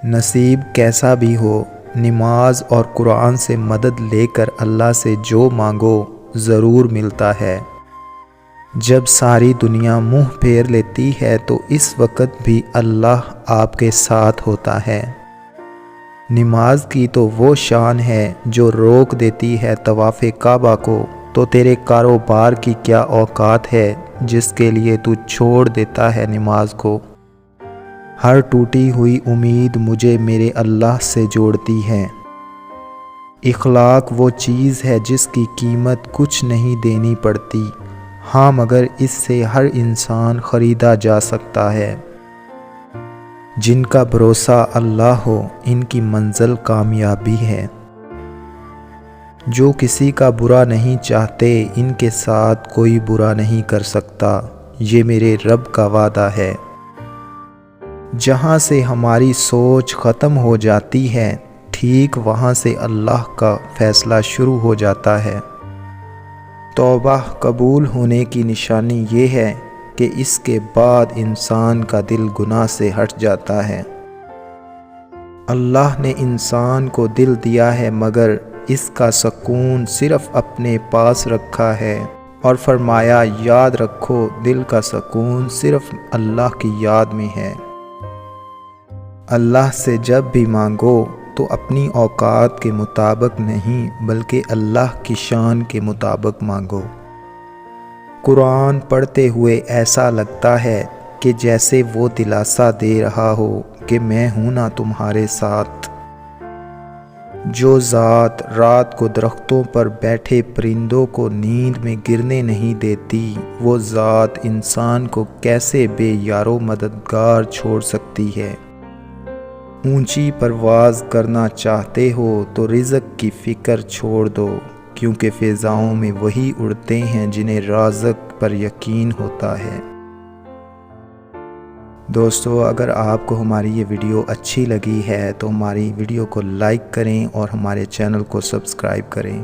نصیب کیسا بھی ہو، نماز اور قرآن سے مدد لے کر اللہ سے جو مانگو ضرور ملتا ہے۔ جب ساری دنیا منہ پھیر لیتی ہے تو اس وقت بھی اللہ آپ کے ساتھ ہوتا ہے۔ نماز کی تو وہ شان ہے جو روک دیتی ہے طواف کعبہ کو، تو تیرے کاروبار کی کیا اوقات ہے جس کے لیے تو چھوڑ دیتا ہے نماز کو۔ ہر ٹوٹی ہوئی امید مجھے میرے اللہ سے جوڑتی ہے۔ اخلاق وہ چیز ہے جس کی قیمت کچھ نہیں دینی پڑتی، ہاں مگر اس سے ہر انسان خریدا جا سکتا ہے۔ جن کا بھروسہ اللہ ہو ان کی منزل کامیابی ہے۔ جو کسی کا برا نہیں چاہتے ان کے ساتھ کوئی برا نہیں کر سکتا، یہ میرے رب کا وعدہ ہے۔ جہاں سے ہماری سوچ ختم ہو جاتی ہے ٹھیک وہاں سے اللہ کا فیصلہ شروع ہو جاتا ہے۔ توبہ قبول ہونے کی نشانی یہ ہے کہ اس کے بعد انسان کا دل گناہ سے ہٹ جاتا ہے۔ اللہ نے انسان کو دل دیا ہے مگر اس کا سکون صرف اپنے پاس رکھا ہے، اور فرمایا یاد رکھو دل کا سکون صرف اللہ کی یاد میں ہے۔ اللہ سے جب بھی مانگو تو اپنی اوقات کے مطابق نہیں بلکہ اللہ کی شان کے مطابق مانگو۔ قرآن پڑھتے ہوئے ایسا لگتا ہے کہ جیسے وہ دلاسا دے رہا ہو کہ میں ہوں نا تمہارے ساتھ۔ جو ذات رات کو درختوں پر بیٹھے پرندوں کو نیند میں گرنے نہیں دیتی، وہ ذات انسان کو کیسے بے یار و مددگار چھوڑ سکتی ہے۔ اونچی پرواز کرنا چاہتے ہو تو رزق کی فکر چھوڑ دو، کیونکہ فضاؤں میں وہی اڑتے ہیں جنہیں رازق پر یقین ہوتا ہے۔ دوستو، اگر آپ کو ہماری یہ ویڈیو اچھی لگی ہے تو ہماری ویڈیو کو لائک کریں اور ہمارے چینل کو سبسکرائب کریں۔